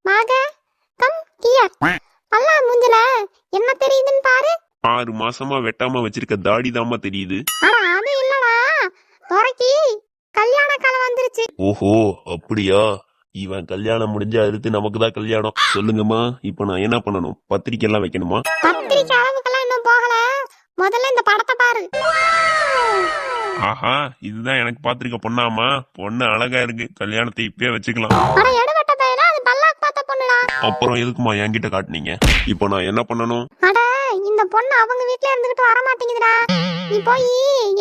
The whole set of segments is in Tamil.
மாக கம் ஹியர். அல்லா மூஞ்சல என்ன தெரியுதுன்னு பாரு. 6 மாசமா வெட்டாம வச்சிருக்க தாடி தாமா தெரியுது. அட அது இல்லடா, துரைக்கு கல்யாண காலம் வந்துருச்சு. ஓஹோ அப்படியா? இவன் கல்யாணம் முடிஞ்சா அடுத்து நமக்கு தான் கல்யாணம். சொல்லுங்கம்மா, இப்ப நான் என்ன பண்ணணும்? பத்திரிக்கை எல்லாம் வைக்கணுமா? பத்திரிக்கை அளவுக்கெல்லாம் இன்னும் போகல, முதல்ல இந்த படத்தை பாரு. ஆஹா, இதுதான் எனக்கு பாத்திருக்க பொண்ணாமா? பொண்ணு அழகா இருக்கு, கல்யாணத்தை இப்பயே வச்சுக்கலாம். அட எடுவட்ட பையனா, அது பல்லாக் பார்த்த பொண்ணுடா. அப்புறம் எதுக்குமா என்கிட்ட காட்டுனீங்க? இப்போ நான் என்ன பண்ணணும்? அட இந்த பொண்ணு அவங்க வீட்ல இருந்துகிட்டு வர மாட்டேங்குதுடா, நீ போய்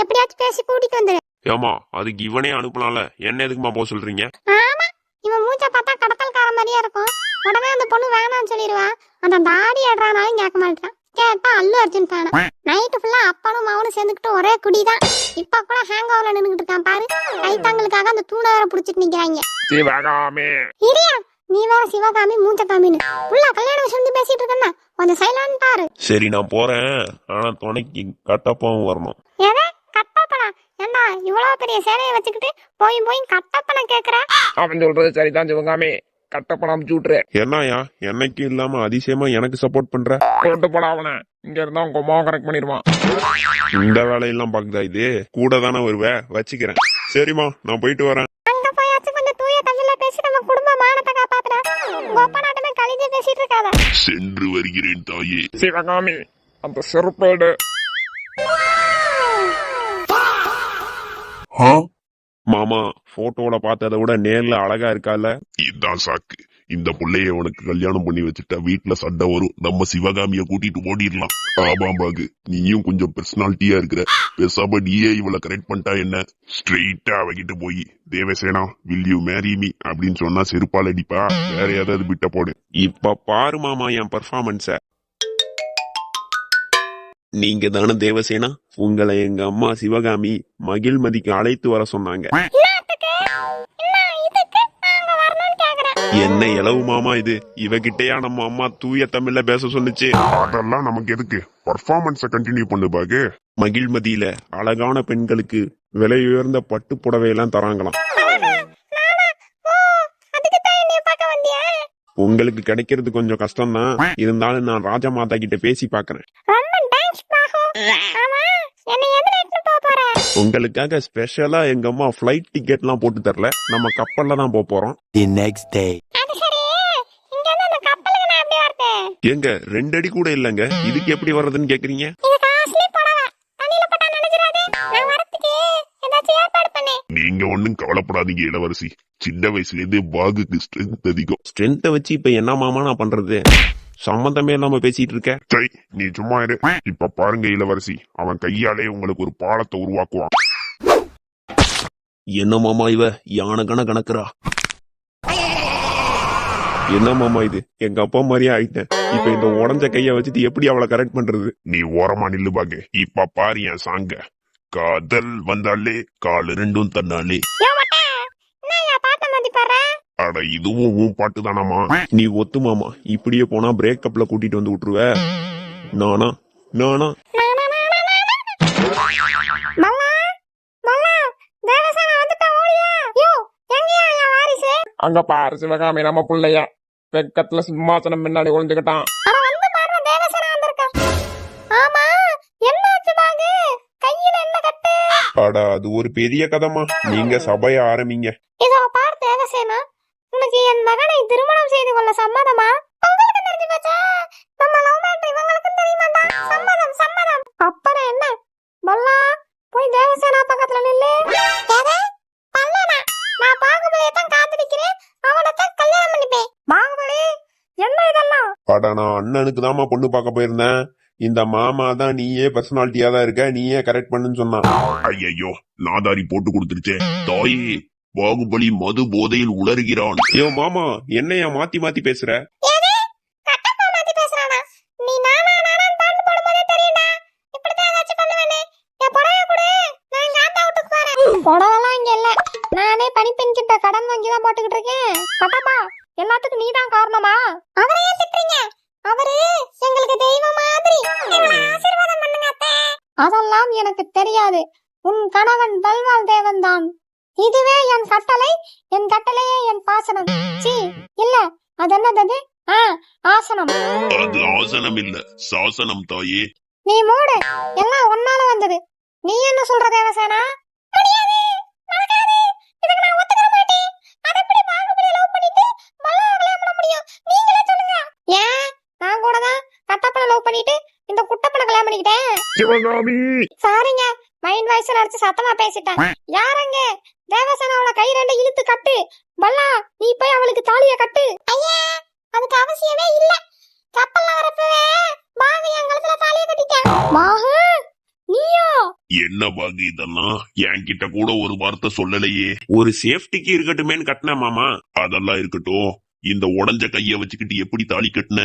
எப்படியாச்சும் பேசி கூட்டிட்டு வந்துரு. ஏமா, அதுக்கு இவனே அனுப்பலாம்ல, என்ன எதுக்குமா போக சொல்றீங்க? ஆமா, இவன் மூச்ச பார்த்தா கடத்தல்கார மாதிரியே இருக்கும். உடனே அந்த பொண்ணு வேணாம்னு சொல்லிடுவா. அந்த தாடி ஆடுறானாலும் கேட்க மாட்டான். கேட்டா அல்லு அர்ஜுன் ஃபேனா. நைட்டு ஃபுல்லா அப்பனும் மவனும் சேர்ந்துக்கிட்டு ஒரே குடிதான். இப்ப கூட ஹேங் ஓவர்ல நின்னுகிட்டு இருக்கான் பாரு. கைத்தாங்களுக்காக அந்த தூண வேற புடிச்சிட்டு நிக்கிறாங்க. சிவகாமி இரியா, நீ வேற சிவகாமி மூஞ்ச காமின்னு உள்ள கல்யாண விஷயம் வந்து பேசிட்டு இருக்கா. கொஞ்சம் சைலண்ட் பாரு. சரி நான் போறேன், ஆனா துணைக்கு கட்டப்பாவும் வரணும். எதை கட்டப்பனா? ஏண்டா இவ்வளவு பெரிய சேலையை வச்சுக்கிட்டு போய் போய் கட்டப்பனை கேக்குற? அவன் சொல்றது சரிதான் சிவகாமி, கட்டப்பணம் அமுச்சு விட்டுரு. என்னயா என்னைக்கு இல்லாம அதிசயமா எனக்கு சப்போர்ட் பண்ற? கொண்டு போட அவனை, இங்க இருந்தா உங்க அம்மாவை கரெக்ட் பண்ணிடுவான். இந்த வேலையெல்லாம் பாக்குதா? இது கூட தானே வருவே, வச்சுக்கிறேன். சரிம்மா, நான் போயிட்டு வரேன். அங்க போயாச்சும் கொஞ்சம் தூய தமிழ்ல பேசி நம்ம குடும்ப மானத்தை காப்பாத்துறா. கோப்ப நாட்டமே கலிஞ்சு பேசிட்டு இருக்காத. சென்று வருகிறேன் தாயே. சிவகாமி, அந்த செருப்பேடு. மாமா, போட்டோல பார்த்ததை விட நேர்ல அழகா இருக்கால? இதான் சாக்கு. இந்த புள்ளைய உனக்கு கல்யாணம் பண்ணி வச்சுட்டா வீட்டுல சண்டை வரும். நம்ம சிவகாமிய கூட்டிட்டு ஓடிடலாம். ஆபாம்பாகு, நீயும் கொஞ்சம் பர்சனாலிட்டியா இருக்கிற. பேசாம நீயே இவளை கரெக்ட் பண்ணிட்டா என்ன? ஸ்ட்ரெயிட்டா அவகிட்ட போய் Devasena will you marry me அப்படின்னு சொன்னா செருப்பால் அடிப்பா. வேற ஏதாவது விட்ட போடு. இப்ப பாரு மாமா என் பர்ஃபார்மன்ஸ. நீங்க தானே தேவசேனா? உங்களை எங்க அம்மா சிவகாமி மகிழ்மதிக்கு அழைத்து வர சொன்னாங்க. என்ன இளவு மாமா இது? இவகிட்டயா நம்ம அம்மா தூய தமிழ்ல பேச சொன்னுச்சு? அதெல்லாம் நமக்கு எதுக்கு? பர்ஃபார்மன்ஸ கண்டினியூ பண்ணு பாகு. மகிழ்மதியில அழகான பெண்களுக்கு விலை உயர்ந்த பட்டு புடவை எல்லாம் தராங்களாம். உங்களுக்கு கிடைக்கிறது கொஞ்சம் கஷ்டம்தான், இருந்தாலும் நான் ராஜா மாதா கிட்ட பேசி பாக்குறேன். உங்களுக்காக ஸ்பெஷலா எங்க அம்மா பிளைட் டிக்கெட் எல்லாம் போட்டு தரல, நம்ம கப்பல்ல தான் போறோம். எங்க 2 அடி கூட இல்லங்க, இதுக்கு எப்படி வர்றதுன்னு கேக்குறீங்க? நீங்க ஒண்ணும் கவலைப்படாதீங்க இளவரசி. சின்ன வயசுல இருந்து பாகுக்கு ஸ்ட்ரென்த் அதிகம். ஸ்ட்ரென்த்தை வச்சு இப்ப என்ன மாமா நான் பண்றது? சம்பந்தமே இல்லாம பேசிட்டு இருக்க. சரி, நீ சும்மா இரு. இப்ப பாருங்க இளவரசி, அவன் கையாலே உங்களுக்கு ஒரு பாலத்தை உருவாக்குவான். என்ன மாமா இவ யானை கணக்குறா? என்ன மாமா இது? எங்க அப்பா மாதிரியே ஆயிட்டேன். இப்ப இந்த உடஞ்ச கைய வச்சுட்டு எப்படி அவளை கரெக்ட் பண்றது? நீ ஓரமா நில்லு பாகு. இப்ப பாரு என் சாங்க. காதல் வந்தாலே கால் 2 தன்னாலே. அட இதுவும் உன் பாட்டு தானாமா? நீ ஒத்து மாமா, இப்படியே போனா பிரேக்கப்ல கூட்டிட்டு வந்து விட்டுருவ. நானா நானா அங்க பாரு சிவகாமி, நம்ம புள்ளைய வெக்கத்துல சிம்மாசனம் முன்னாடி ஒளிஞ்சுக்கிட்டான். அடா, அது ஒரு பெரிய கதைமா. நீங்க சபைய ஆரம்பிங்க. இதோ பார் தேவசேனா, உனக்கு என் மகனை திருமணம் செய்து கொள்ள சம்மதமா? உங்களுக்கு தெரிஞ்சு போச்சா? நம்ம லவ் மேட்டர் இவங்களுக்கு தெரியுமாடா? சம்மதம் சம்மதம். அப்புறம் என்ன? பல்லா போய் தேவசேனா பக்கத்துல நில்லு. பல்லனா, நான் பாகுபலியை தான் காத்திருக்கிறேன். அவனை தான் கல்யாணம் பண்ணிப்பேன். பாகுபலி, என்ன இதெல்லாம்? அடா, நான் அண்ணனுக்கு தாமா பொண்ணு பார்க்க போயிருந்தேன். இந்த மாமா தான் நீயே பர்சனாலிட்டியா தான் இருக்க, நீயே கரெக்ட் பண்ணுன்னு சொன்னான். ஐயோ, நாதாரி போட்டு கொடுத்துருச்சே. தாயே, பாகுபலி மது போதையில் உளறுகிறான். ஐயோ மாமா, என்னையா மாத்தி மாத்தி பேசுற? நானே பணிப்பெண் கிட்ட கடன் வாங்கி தான் போட்டுக்கிட்டு இருக்கேன். கட்டப்பா, எல்லாத்துக்கும் நீதான் காரணமா? அவரை ஏன் திட்டுறீங்க? அவரு எங்களுக்கு தெய்வம் மாதிரி. ஆசீர்வாதம் பண்ணுங்க அத்தை. அதெல்லாம் எனக்கு தெரியாது. உன் கணவன் பல்வாள் தேவன் தான். இதுவே என் கட்டளை, என் கட்டளையே என் பாசனம். சி இல்ல, அது என்னது அது? ஆ, ஆசனம். அது ஆசனம் இல்ல, சாசனம் தாயே. நீ மூடு, எல்லாம் ஒன்னால வந்தது. நீ என்ன சொல்ற தேவசேனா? முடியாது, நடக்காது. இதுக்கு நான் ஒத்துக்கற மாட்டேன். அது எப்படி பாகுபலியை லவ் பண்ணிட்டு பல்லாவை கல்யாணம் பண்ண முடியும்? நீங்களே சொல்லுங்க. ஏன் நான் கூட தான் கட்டப்பனை லவ் பண்ணிட்டு இந்த குட்டப்பனை கல்யாணம் பண்ணிக்கிட்டேன். சிவகாமி சாரிங்க, மைண்ட் வாய்ஸ்ல அடிச்சு சத்தமா பேசிட்டேன். யாரங்க? தேவசேனாவோட கை ரெண்டு இழுத்து கட்டு. பல்லா, நீ போய் அவளுக்கு தாலிய கட்டு. ஐயா, அதுக்கு அவசியமே இல்ல. கப்பல்ல வரப்பவே பாகு என் கழுத்துல தாலிய கட்டிட்டேன். பாகு, நீயா? என்ன பாகு இதெல்லாம்? என்கிட்ட கூட ஒரு வார்த்தை சொல்லலையே. ஒரு சேஃப்டிக்கு இருக்கட்டுமேன்னு கட்டின மாமா. அதெல்லாம் இருக்கட்டும், இந்த உடஞ்ச கைய வச்சுக்கிட்டு எப்படி தாலி கட்டின?